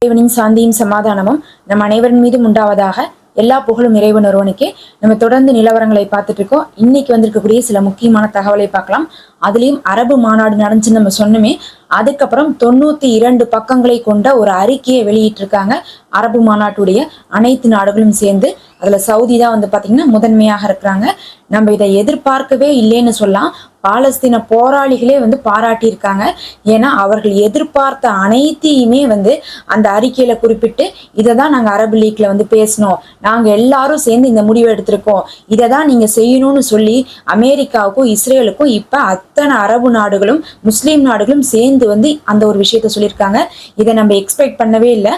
இறைவனின் சாந்தியும் சமாதானமும் நம் அனைவரின் மீதும் உண்டாவதாக. எல்லா புகழும் இறைவன் ஒருவனுக்கே. நம்ம தொடர்ந்து நிலவரங்களை பார்த்துட்டு இருக்கோம். இன்னைக்கு வந்திருக்கக்கூடிய சில முக்கியமான தகவலை பார்க்கலாம். அதுலயும் அரபு மாநாடு நடந்துச்சுன்னு நம்ம சொன்னோமே, அதுக்கப்புறம் 92 பக்கங்களை கொண்ட ஒரு அறிக்கையை வெளியிட்டிருக்காங்க. அரபு மாநாட்டுடைய அனைத்து நாடுகளும் சேர்ந்து அதுல சவுதி தான் பாத்தீங்கன்னா முதன்மையாக இருக்கிறாங்க. நம்ம இதை எதிர்பார்க்கவே இல்லைன்னு சொல்லலாம். பாலஸ்தீன போராளிகளே பாராட்டி இருக்காங்க. ஏன்னா அவர்கள் எதிர்பார்த்த அனைத்தையுமே அந்த அறிக்கையில குறிப்பிட்டு இதை தான் நாங்க அரபு லீக்ல பேசணும், நாங்க எல்லாரும் சேர்ந்து இந்த முடிவை எடுத்திருக்கோம், இதை தான் நீங்க செய்யணும்னு சொல்லி அமெரிக்காவுக்கும் இஸ்ரேலுக்கும் இப்ப அத்தனை அரபு நாடுகளும் முஸ்லீம் நாடுகளும் சேர்ந்து அந்த ஒரு விஷயத்த சொல்லியிருக்காங்க. இதை நம்ம எக்ஸ்பெக்ட் பண்ணவே இல்லை.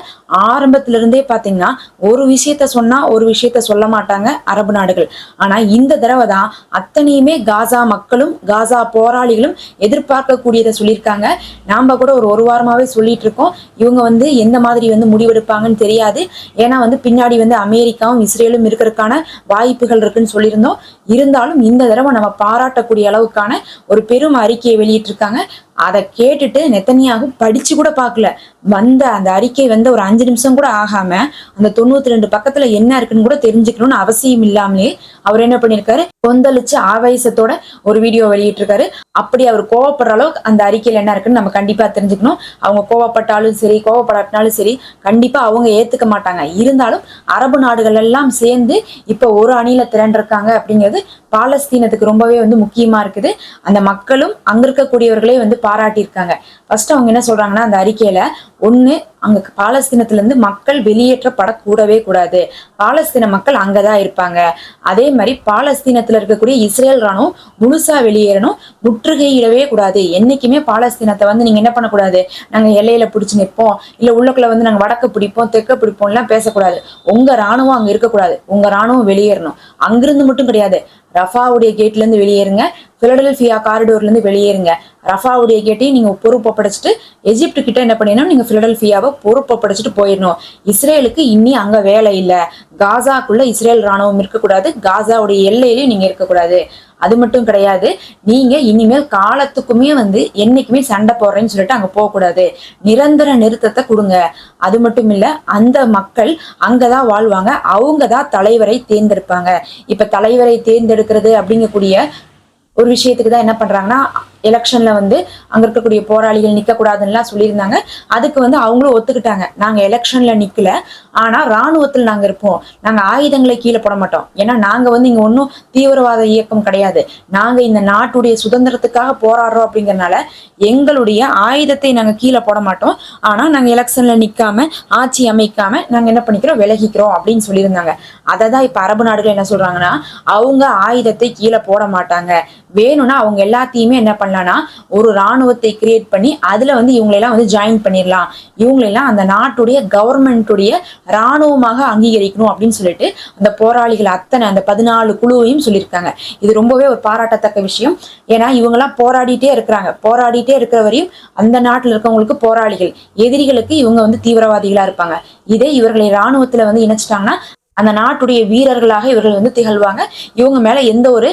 ஆரம்பத்துல இருந்தே பாத்தீங்கன்னா ஒரு விஷயத்த சொன்னா ஒரு விஷயத்த சொல்ல மாட்டாங்க அரபு நாடுகள். ஆனா இந்த தடவை தான் அத்தனையுமே காசா மக்களும் காசா போராளிகளும் எதிர்பார்க்கக்கூடியதை சொல்லியிருக்காங்க. நாம கூட ஒரு வாரமாவே சொல்லிட்டு இருக்கோம் இவங்க எந்த மாதிரி முடிவெடுப்பாங்கன்னு தெரியாது. ஏன்னா பின்னாடி அமெரிக்காவும் இஸ்ரேலும் இருக்கிறதுக்கான வாய்ப்புகள் இருக்குன்னு சொல்லியிருந்தோம். இருந்தாலும் இந்த தடவை நம்ம பாராட்டக்கூடிய அளவுக்கான ஒரு பெரும் அறிக்கையை வெளியிட்டிருக்காங்க. அதை கேட்டுட்டு நெத்தனியாகு படிச்சு கூட பார்க்கல. அந்த அறிக்கை ஒரு 5 நிமிஷம் கூட ஆகாம அந்த 92 பக்கத்துல என்ன இருக்குன்னு கூட தெரிஞ்சுக்கணும்னு அவசியம் இல்லாமலே அவர் என்ன பண்ணிருக்காரு, கொந்தளிச்சு ஆவேசத்தோட ஒரு வீடியோ வெளியிட்டிருக்காரு. அப்படி அவர் கோவப்படுற அளவுக்கு அந்த அறிக்கையில என்ன இருக்குன்னு நம்ம கண்டிப்பா தெரிஞ்சுக்கணும். அவங்க கோவப்பட்டாலும் சரி கோவப்படாட்டினாலும் சரி கண்டிப்பா அவங்க ஏத்துக்க மாட்டாங்க. இருந்தாலும் அரபு நாடுகள் எல்லாம் சேர்ந்து இப்ப ஒரு அணியில திரண்டிருக்காங்க அப்படிங்கிறது பாலஸ்தீனத்துக்கு ரொம்பவே முக்கியமா இருக்குது. அந்த மக்களும் அங்க இருக்கக்கூடியவர்களே பாராட்டியிருக்காங்க. ஃபர்ஸ்ட் அவங்க என்ன சொல்றாங்கன்னா, அந்த அறிக்கையில ஒண்ணு, அங்க பாலஸ்தீனத்துல இருந்து மக்கள் வெளியேற்றப்படக்கூடவே கூடாது, பாலஸ்தீன மக்கள் அங்கதான் இருப்பாங்க. அதே மாதிரி பாலஸ்தீனத்துல இருக்கக்கூடிய இஸ்ரேல் ராணுவம் முழுசா வெளியேறணும், முற்றுகையிடவே கூடாது. என்னைக்குமே பாலஸ்தீனத்தை நீங்க என்ன பண்ணக்கூடாது, நாங்க எல்லையில பிடிச்சு நிற்போம், இல்ல உள்ளுக்குள்ள நாங்க வடக்க பிடிப்போம் தெற்க பிடிப்போம் எல்லாம் பேசக்கூடாது. உங்க ராணுவம் அங்க இருக்கக்கூடாது, உங்க ராணுவம் வெளியேறணும். அங்கிருந்து மட்டும் கிடையாது, ரஃபாவுடைய கேட்ல இருந்து வெளியேறுங்க, பிலடெல்பியா காரிடோர்ல இருந்து வெளியேறுங்க. ரஃபாவுடைய கேட்டையும் நீங்க பொறுப்படைச்சிட்டு எஜிப்து கிட்ட என்ன பண்ணிடணும், நீங்க பிலடெல்பியாவை பொறுப்படைச்சிட்டு போயிடணும். இஸ்ரேலுக்கு இனி அங்க வேலை இல்லை. காசாக்குள்ள இஸ்ரேல் ராணுவம் இருக்கக்கூடாது, காசாவுடைய எல்லையிலையும் நீங்க இருக்கக்கூடாது. அது மட்டும் கிடையாது, நீங்க இனிமேல் காலத்துக்குமே என்னைக்குமே சண்டை போடுறேன்னு சொல்லிட்டு அங்க போகக்கூடாது, நிரந்தர நிறுத்தத்தை கொடுங்க. அது மட்டும் இல்ல, அந்த மக்கள் அங்கதான் வாழ்வாங்க, அவங்கதான் தலைவரை தேர்ந்தெடுப்பாங்க. இப்ப தலைவரை தேர்ந்தெடுக்கிறது அப்படிங்கக்கூடிய ஒரு விஷயத்துக்கு தான் என்ன பண்றாங்கன்னா, எலெக்ஷன்ல அங்க இருக்கக்கூடிய போராளிகள் நிக்க கூடாதுன்னு சொல்லியிருந்தாங்க. அதுக்கு அவங்களும் ஒத்துக்கிட்டாங்க, நாங்க எலெக்ஷன்ல நிக்கல, ஆனா ராணுவத்தில் நாங்க இருப்போம், நாங்க ஆயுதங்களை கீழே போட மாட்டோம். ஏன்னா நாங்க இங்க ஒன்றும் தீவிரவாத இயக்கம் கிடையாது, நாங்க இந்த நாட்டுடைய சுதந்திரத்துக்காக போராடுறோம். அப்படிங்கறதுனால எங்களுடைய ஆயுதத்தை நாங்க கீழே போட மாட்டோம். ஆனா நாங்க எலெக்ஷன்ல நிக்காம ஆட்சி அமைக்காம நாங்க என்ன பண்ணிக்கிறோம், விலகிக்கிறோம் அப்படின்னு சொல்லியிருந்தாங்க. அததான் இப்ப அரபு நாடுகள் என்ன சொல்றாங்கன்னா, அவங்க ஆயுதத்தை கீழே போட மாட்டாங்க, வேணும்னா அவங்க எல்லாத்தையுமே என்ன பண்ணலாம்னா ஒரு ராணுவத்தை கிரியேட் பண்ணி அதுல இவங்களெல்லாம் ஜாயின் பண்ணிடலாம், இவங்களெல்லாம் அந்த நாட்டுடைய கவர்மெண்ட்டுடைய ராணுவமாக அங்கீகரிக்கணும் அப்படின்னு சொல்லிட்டு அந்த போராளிகள் அத்தனை அந்த 14 குழுவையும் சொல்லியிருக்காங்க. இது ரொம்பவே ஒரு பாராட்டத்தக்க விஷயம். ஏன்னா இவங்கெல்லாம் போராடிட்டே இருக்கிறாங்க, போராடிட்டே இருக்கிற வரையும் அந்த நாட்டில் இருக்கவங்களுக்கு போராளிகள், எதிரிகளுக்கு இவங்க தீவிரவாதிகளா இருப்பாங்க. இதே இவர்களை ராணுவத்துல இணைச்சிட்டாங்கன்னா அந்த நாட்டுடைய வீரர்களாக இவர்கள் திகழ்வாங்க. இவங்க மேல எந்த ஒரு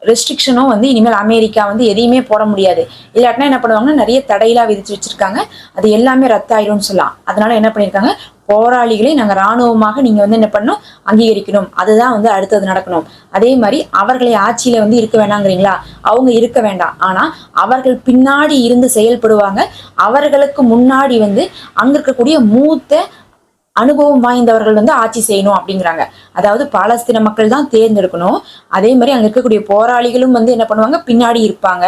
ரெஸ்ட்ரிக்ஷனும் இனிமேல் அமெரிக்கா எதையுமே போட முடியாது. இல்லாட்டினா என்ன பண்ணுவாங்கன்னா நிறைய தடையெல்லாம் விதிச்சு வச்சிருக்காங்க, அது எல்லாமே ரத்தாயிடும்னு சொல்லலாம். அதனால என்ன பண்ணிருக்காங்க, போராளிகளை நாங்க ராணுவமாக நீங்க என்ன பண்ணணும், அங்கீகரிக்கணும், அதுதான் அடுத்தது நடக்கணும். அதே மாதிரி அவர்களை ஆட்சியில இருக்க வேண்டாங்கிறீங்களா, அவங்க இருக்க வேண்டாம், ஆனா அவர்கள் பின்னாடி இருந்து செயல்படுவாங்க. அவர்களுக்கு முன்னாடி அங்க இருக்கக்கூடிய மூத்த அனுபவம் வாய்ந்தவர்கள் ஆட்சி செய்யணும் அப்படிங்கிறாங்க. அதாவது பாலஸ்தீன மக்கள் தான் தேர்ந்தெடுக்கணும், அதே மாதிரி அங்க இருக்கக்கூடிய போராளிகளும் என்ன பண்ணுவாங்க, பின்னாடி இருப்பாங்க.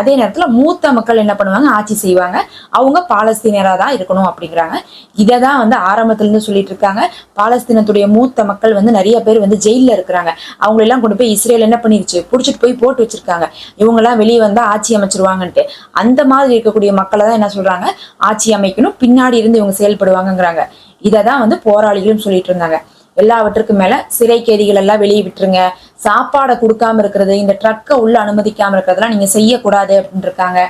அதே நேரத்துல மூத்த மக்கள் என்ன பண்ணுவாங்க, ஆட்சி செய்வாங்க. அவங்க பாலஸ்தீனரா தான் இருக்கணும் அப்படிங்கிறாங்க. இதைதான் ஆரம்பத்துல இருந்து சொல்லிட்டு இருக்காங்க. பாலஸ்தீனத்துடைய மூத்த மக்கள் நிறைய பேர் ஜெயில இருக்கிறாங்க. அவங்க எல்லாம் கொண்டு போய் இஸ்ரேல் என்ன பண்ணிருச்சு, புடிச்சிட்டு போய் போட்டு வச்சிருக்காங்க. இவங்க எல்லாம் வெளியே வந்தா ஆட்சி அமைச்சிருவாங்கன்ட்டு. அந்த மாதிரி இருக்கக்கூடிய மக்களை தான் என்ன சொல்றாங்க, ஆட்சி அமைக்கணும், பின்னாடி இருந்து இவங்க செயல்படுவாங்கிறாங்க. இததான் போராளிகளும் சொல்லிட்டு இருந்தாங்க. எல்லாவற்றுக்கும் மேல சிறை கைதிகள் எல்லாம் வெளியே விட்டுருங்க, சாப்பாடை கொடுக்காம இருக்கிறது, இந்த ட்ரக்கை உள்ள அனுமதிக்காம இருக்கிறதெல்லாம் நீங்க செய்யக்கூடாது அப்படின்னு இருக்காங்க.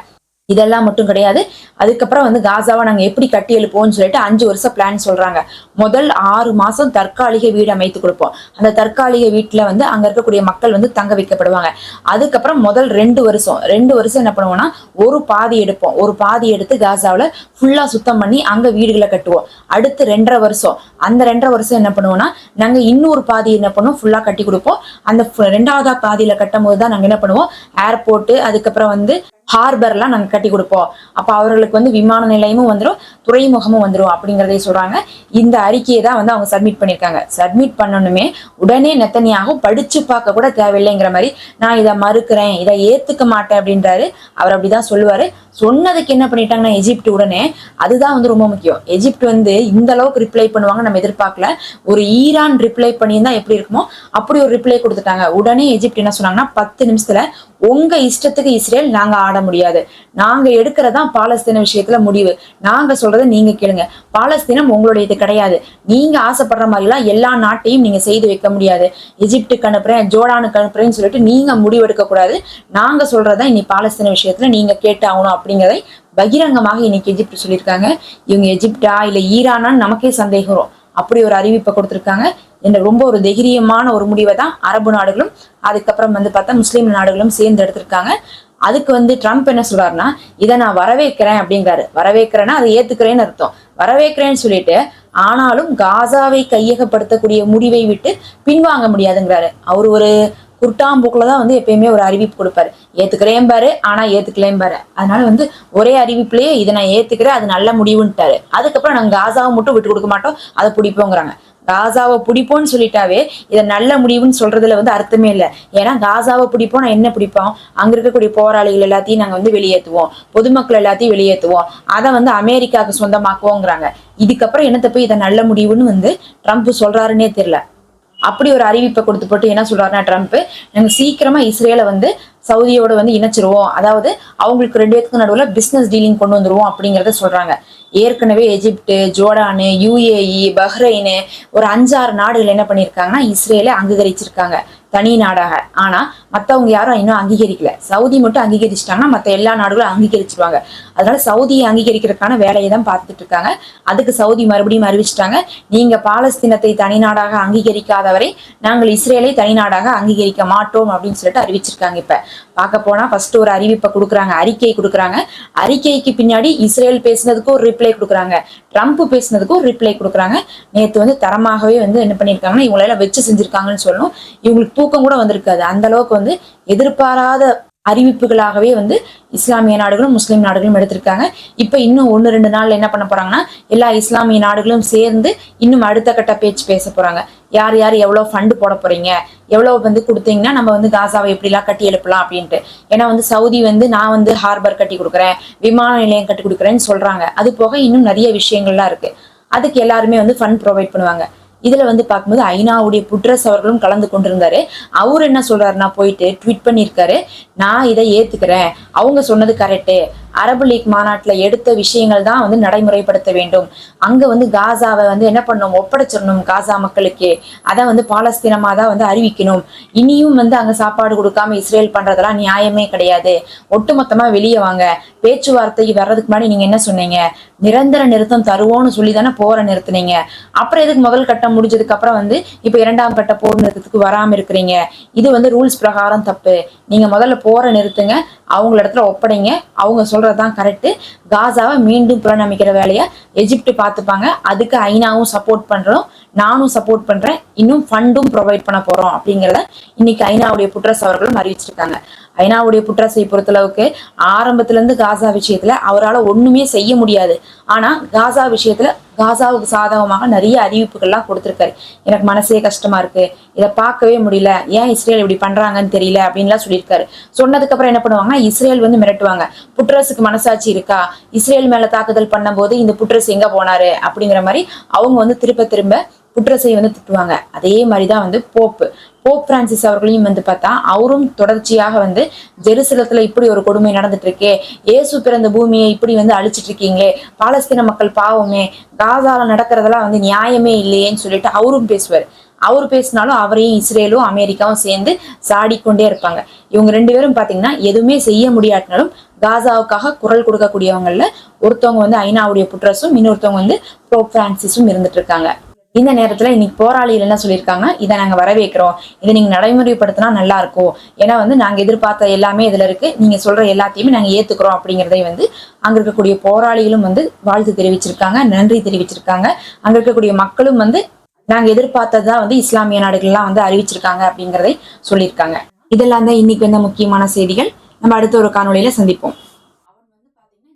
இதெல்லாம் மட்டும் கிடையாது. அதுக்கப்புறம் வந்து காசாவை நாங்க எப்படி கட்டி எழுப்போம்னு சொல்லிட்டு 5 வருஷம் பிளான் சொல்றாங்க. முதல் 6 மாசம் தற்காலிக வீடு அமைத்து கொடுப்போம். அந்த தற்காலிக வீட்டுல வந்து அங்க இருக்கக்கூடிய மக்கள் வந்து தங்க வைக்கப்படுவாங்க. அதுக்கப்புறம் முதல் 2 வருஷம் என்ன பண்ணுவோம்னா ஒரு பாதி எடுப்போம். ஒரு பாதி எடுத்து காசாவில ஃபுல்லா சுத்தம் பண்ணி அங்க வீடுகளை கட்டுவோம். அடுத்து 2.5 வருஷம், அந்த 2.5 வருஷம் என்ன பண்ணுவோம்னா நாங்க இன்னொரு பாதி என்ன பண்ணுவோம் ஃபுல்லா கட்டி கொடுப்போம். அந்த 2வது பாதியில கட்டும் போதுதான் நாங்க என்ன பண்ணுவோம் ஏர்போர்ட், அதுக்கப்புறம் வந்து ஹார்பர்லாம் நாங்க கட்டி கொடுப்போம். அப்ப அவர்களுக்கு வந்து விமான நிலையமும் வந்துடும், துறைமுகமும் வந்துடும் அப்படிங்கறதை சொல்றாங்க. இந்த அறிக்கையை தான் வந்து அவங்க சப்மிட் பண்ணிருக்காங்க. சப்மிட் பண்ணணுமே உடனே நெத்தனியாகு படிச்சு பார்க்க கூட தேவையில்லைங்கிற மாதிரி நான் இதை மறுக்கிறேன், இதை ஏத்துக்க மாட்டேன் அப்படின்றாரு. அவர் அப்படிதான் சொல்லுவாரு. சொன்னதுக்கு என்ன பண்ணிட்டாங்கன்னா எஜிப்ட் உடனே, அதுதான் வந்து ரொம்ப முக்கியம். எஜிப்ட் வந்து இந்த அளவுக்கு ரிப்ளை பண்ணுவாங்க நம்ம எதிர்பார்க்கல. ஒரு ஈரான் ரிப்ளை பண்ணியிருந்தா எப்படி இருக்குமோ அப்படி ஒரு ரிப்ளை கொடுத்துட்டாங்க. உடனே எஜிப்ட் என்ன சொன்னாங்கன்னா 10 நிமிஷத்துல உங்க இஷ்டத்துக்கு இஸ்ரேல் நாங்க ஆட முடியாது, நாங்க எடுக்கிறதா பாலஸ்தீன விஷயத்துல முடிவு, நாங்க சொல்றதை நீங்க கேளுங்க, பாலஸ்தீனம் உங்களுடையது கிடையாது, நீங்க ஆசைப்படுற மாதிரி எல்லாம் எல்லா நாட்டையும் நீங்க செய்து வைக்க முடியாது, எஜிப்டுக்கு அனுப்புறேன் ஜோர்டானுக்கு அனுப்புறேன்னு சொல்லிட்டு நீங்க முடிவெடுக்க கூடாது, நாங்க சொல்றதா இனி பாலஸ்தீன விஷயத்துல நீங்க கேட்டு ஆகணும் அப்படிங்கிறதை பகிரங்கமாக இன்னைக்கு எஜிப்ட் சொல்லியிருக்காங்க. இவங்க எஜிப்டா இல்ல ஈரானான்னு நமக்கே சந்தேகம் வரும். அப்படி ஒரு அறிவிப்பை கொடுத்திருக்காங்க. என்ற ரொம்ப ஒரு தைரியமான ஒரு முடிவை தான் அரபு நாடுகளும் அதுக்கப்புறம் வந்து பார்த்தா முஸ்லீம் நாடுகளும் சேர்ந்து எடுத்திருக்காங்க. அதுக்கு வந்து ட்ரம்ப் என்ன சொல்றாருன்னா இதை நான் வரவேற்கிறேன் அப்படிங்கிறாரு. வரவேற்கிறேன்னா அதை ஏத்துக்கிறேன்னு அர்த்தம். வரவேற்கிறேன்னு சொல்லிட்டு ஆனாலும் காசாவை கையகப்படுத்தக்கூடிய முடிவை விட்டு பின்வாங்க முடியாதுங்கிறாரு. அவர் ஒரு குர்டாம்போக்குலதான் வந்து எப்பயுமே ஒரு அறிவிப்பு கொடுப்பாரு. ஏத்துக்கிறேன் பாரு, ஆனா ஏத்துக்கலேன் பாரு. அதனால வந்து ஒரே அறிவிப்புலயே இதை நான் ஏத்துக்கிறேன், அது நல்ல முடிவுன்ட்டாரு. அதுக்கப்புறம் நாங்க காசாவை மட்டும் விட்டு கொடுக்க மாட்டோம், அதை பிடிப்போங்கிறாங்க. காசாவை பிடிப்போம்னு சொல்லிட்டாவே இதை நல்ல முடிவுன்னு சொல்றதுல வந்து அர்த்தமே இல்லை. ஏன்னா காசாவை பிடிப்போம், நான் என்ன பிடிப்போம், அங்க இருக்கக்கூடிய போராளிகள் எல்லாத்தையும் நாங்க வந்து வெளியேற்றுவோம், பொதுமக்கள் எல்லாத்தையும் வெளியேற்றுவோம், அதை வந்து அமெரிக்காவுக்கு சொந்தமாக்குவோங்கிறாங்க. இதுக்கப்புறம் என்னத்தை போய் இதை நல்ல முடிவுன்னு வந்து ட்ரம்ப் சொல்றாருன்னே தெரியல. அப்படி ஒரு அறிவிப்பை கொடுத்து போட்டு என்ன சொல்றாருன்னா ட்ரம்ப், நாங்க சீக்கிரமா இஸ்ரேலை வந்து சவுதியோட வந்து இணைச்சிருவோம், அதாவது அவங்களுக்கு 2 பேத்துக்கு நடுவில் பிசினஸ் டீலிங் கொண்டு வந்துருவோம் அப்படிங்கிறத சொல்றாங்க. ஏற்கனவே எஜிப்டு, ஜோர்டானு, யுஏஇ, பஹ்ரைனு ஒரு 5-6 நாடுகள் என்ன பண்ணியிருக்காங்கன்னா இஸ்ரேலை அங்கீகரிச்சிருக்காங்க தனி நாடாக. ஆனா மத்தவங்க யாரும் இன்னும் அங்கீகரிக்கல. சவுதி மட்டும் அங்கீகரிச்சிட்டாங்கன்னா மத்த எல்லா நாடுகளும் அங்கீகரிச்சிருவாங்க. அதனால சவுதியை அங்கீகரிக்கிறதுக்கான வேலையை தான் பார்த்துட்டு இருக்காங்க. அதுக்கு சவுதி மறுபடியும் அறிவிச்சிட்டாங்க, நீங்க பாலஸ்தீனத்தை தனி நாடாக அங்கீகரிக்காதவரை நாங்கள் இஸ்ரேலை தனி நாடாக அங்கீகரிக்க மாட்டோம் அப்படின்னு சொல்லிட்டு அறிவிச்சிருக்காங்க. இப்ப பார்க்க போனா ஃபர்ஸ்ட் ஒரு அறிவிப்பை கொடுக்குறாங்க, அறிக்கை கொடுக்குறாங்க. அறிக்கைக்கு பின்னாடி இஸ்ரேல் பேசினதுக்கு ஒரு ரிப்ளை கொடுக்குறாங்க, ட்ரம்ப் பேசினதுக்கு ஒரு ரிப்ளை கொடுக்குறாங்க. நேற்று வந்து தரமாகவே வந்து என்ன பண்ணியிருக்காங்கன்னா இவங்களெல்லாம் வச்சு செஞ்சிருக்காங்கன்னு சொல்லணும். இவங்களுக்கு தூக்கம் கூட வந்திருக்காது. அந்த அளவுக்கு வந்து எதிர்பாராத அறிவிப்புகளாகவே வந்து இஸ்லாமிய நாடுகளும் முஸ்லீம் நாடுகளும் எடுத்திருக்காங்க. இப்ப இன்னும் 1-2 நாள்ல என்ன பண்ண போறாங்கன்னா எல்லா இஸ்லாமிய நாடுகளும் சேர்ந்து இன்னும் அடுத்த கட்ட பேச்சு பேச போறாங்க. யார் யார் எவ்வளவு ஃபண்டு போட போறீங்க, எவ்வளவு வந்து கொடுத்தீங்கன்னா நம்ம வந்து காசாவை எப்படிலாம் கட்டி எழுப்பலாம் அப்படின்ட்டு. ஏன்னா வந்து சவுதி வந்து நான் வந்து ஹார்பர் கட்டி கொடுக்குறேன், விமான நிலையம் கட்டி கொடுக்குறேன்னு சொல்றாங்க. அது போக இன்னும் நிறைய விஷயங்கள்லாம் இருக்கு. அதுக்கு எல்லாருமே வந்து ஃபண்ட் ப்ரொவைட் பண்ணுவாங்க. இதுல வந்து பார்க்கும்போது ஐநாவுடைய புட்ரஸ் அவர்களும் கலந்து கொண்டிருந்தாரு. அவர் என்ன சொல்றாருன்னா போயிட்டு ட்வீட் பண்ணியிருக்காரு, நான் இதை ஏத்துக்கிறேன், அவங்க சொன்னது கரெக்டு, அரபு லீக் மாநாட்டுல எடுத்த விஷயங்கள் தான் வந்து நடைமுறைப்படுத்த வேண்டும், அங்க வந்து காசாவை வந்து என்ன பண்ணணும் ஒப்படைச்சிடணும் காசா மக்களுக்கு, அதை வந்து பாலஸ்தீனமா தான் வந்து அறிவிக்கணும், இனியும் வந்து அங்க சாப்பாடு கொடுக்காம இஸ்ரேல் பண்றதெல்லாம் நியாயமே கிடையாது, ஒட்டுமொத்தமா வெளியே வாங்க, பேச்சுவார்த்தைக்கு வர்றதுக்கு முன்னாடி நீங்க என்ன சொன்னீங்க, நிரந்தர நிறுத்தம் தருவோம்னு சொல்லி தானே போரை நிறுத்தினீங்க, அப்புறம் எதுக்கு முதல் கட்டம் முடிஞ்சதுக்கு அப்புறம் வந்து இப்ப 2ஆம் கட்ட போர் நிறுத்தத்துக்கு வராம இருக்கிறீங்க, இது வந்து ரூல்ஸ் பிரகாரம் தப்பு, நீங்க முதல்ல போரை நிறுத்துங்க, அவங்கள இடத்துல ஒப்படைங்க, அவங்க சொல்றதுதான் கரெக்ட், காசாவை மீண்டும் புனரமைக்கிற வேலையை எஜிப்ட் பார்த்துப்பாங்க, அதுக்கு ஐநாவும் சப்போர்ட் பண்றோம், நானும் சப்போர்ட் பண்றேன், இன்னும் ஃபண்டும் ப்ரொவைட் பண்ண போறோம் அப்படிங்கிறத இன்னைக்கு ஐநாவுடைய புட்ரஸ் அவர்களும் அறிவிச்சிருக்காங்க. ஐநாவுடைய புட்ரஸை பொறுத்தளவுக்கு ஆரம்பத்துல இருந்து காசா விஷயத்துல அவரால் ஒண்ணுமே செய்ய முடியாது. ஆனா காசா விஷயத்துல காசாவுக்கு சாதகமாக நிறைய அறிவிப்புகள்லாம் கொடுத்திருக்காரு. எனக்கு மனசே கஷ்டமா இருக்கு, இதை பார்க்கவே முடியல, ஏன் இஸ்ரேல் இப்படி பண்றாங்கன்னு தெரியல அப்படின்லாம் சொல்லியிருக்காரு. சொன்னதுக்கு அப்புறம் என்ன பண்ணுவாங்கன்னா இஸ்ரேல் வந்து மிரட்டுவாங்க, புட்ரஸுக்கு மனசாட்சி இருக்கா, இஸ்ரேல் மேல தாக்குதல் பண்ணும் போது இந்த புட்ரஸ் எங்க போனாரு அப்படிங்கிற மாதிரி அவங்க வந்து திரும்ப திரும்ப புட்ரஸை வந்து திட்டுவாங்க. அதே மாதிரிதான் வந்து போப் பிரான்சிஸ் அவர்களையும் வந்து பார்த்தா அவரும் தொடர்ச்சியாக வந்து ஜெருசலத்துல இப்படி ஒரு கொடுமை நடந்துட்டு இருக்கே, இயேசு பிறந்த பூமியை இப்படி வந்து அழிச்சிட்டு இருக்கீங்களே, பாலஸ்தீன மக்கள் பாவமே, காசால நடக்கிறதெல்லாம் வந்து நியாயமே இல்லையேன்னு சொல்லிட்டு அவரும் பேசுவார். அவர் பேசினாலும் அவரையும் இஸ்ரேலும் அமெரிக்காவும் சேர்ந்து சாடிக்கொண்டே இருப்பாங்க. இவங்க 2 பேரும் பாத்தீங்கன்னா எதுவுமே செய்ய முடியாட்டினாலும் காசாவுக்காக குரல் கொடுக்கக்கூடியவங்கள்ல ஒருத்தவங்க வந்து ஐநாவுடைய புட்ரஸும், இன்னொருத்தவங்க வந்து போப் பிரான்சிஸும் இருந்துட்டு இருக்காங்க. இந்த நேரத்துல இன்னைக்கு போராளிகள் என்ன சொல்லியிருக்காங்க, இதை நாங்க வரவேற்கிறோம், இதை நீங்க நடைமுறைப்படுத்தினா நல்லா இருக்கும், ஏன்னா வந்து நாங்க எதிர்பார்த்த எல்லாமே இதுல இருக்கு, நீங்க சொல்ற எல்லாத்தையுமே நாங்க ஏத்துக்கிறோம் அப்படிங்கிறதை வந்து அங்க இருக்கக்கூடிய போராளிகளும் வந்து வாழ்த்து தெரிவிச்சிருக்காங்க, நன்றி தெரிவிச்சிருக்காங்க. அங்க இருக்கக்கூடிய மக்களும் வந்து நாங்க எதிர்பார்த்ததுதான் வந்து இஸ்லாமிய நாடுகள்லாம் வந்து அறிவிச்சிருக்காங்க அப்படிங்கிறதை சொல்லியிருக்காங்க. இதெல்லாம் தான் இன்னைக்கு வந்த முக்கியமான செய்திகள். நம்ம அடுத்த ஒரு காணொளியில சந்திப்போம்.